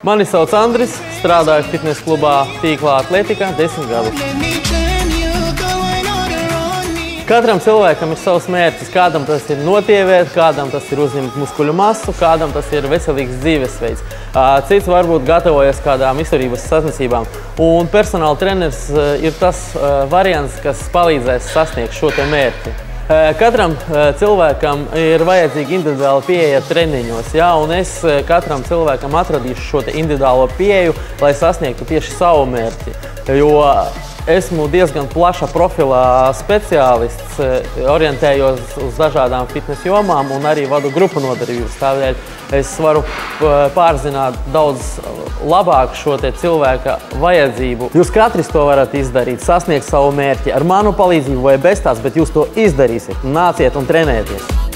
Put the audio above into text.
Mani sauc Andris, strādāju fitnes klubā Tīklā Atletikā 10 gadus. Katram cilvēkam ir savs mērķis. Kādam tas ir notievēt, kādam tas ir uzņemt muskuļu masu, kādam tas ir veselīgs dzīvesveids. Cits varbūt gatavojas kādām izturības sacensībām. Un personāla treneris ir tas variants, kas palīdzēs sasniegt šo te mērķi. Katram cilvēkam ir vajadzīga individuāla pieeja treniņos, un es katram cilvēkam atradīšu šo te individuālo pieeju, lai sasniegtu tieši savu mērķi. Jo esmu diezgan plaša profilā speciālists, orientējos uz dažādām fitnes jomām un arī vadu grupu nodarbības. Tādēļ es varu pārzināt daudz labāk šo te cilvēka vajadzību. Jūs katrs to varat izdarīt, sasniegt savu mērķi ar manu palīdzību vai bez tās, bet jūs to izdarīsiet. Nāciet un trenēties!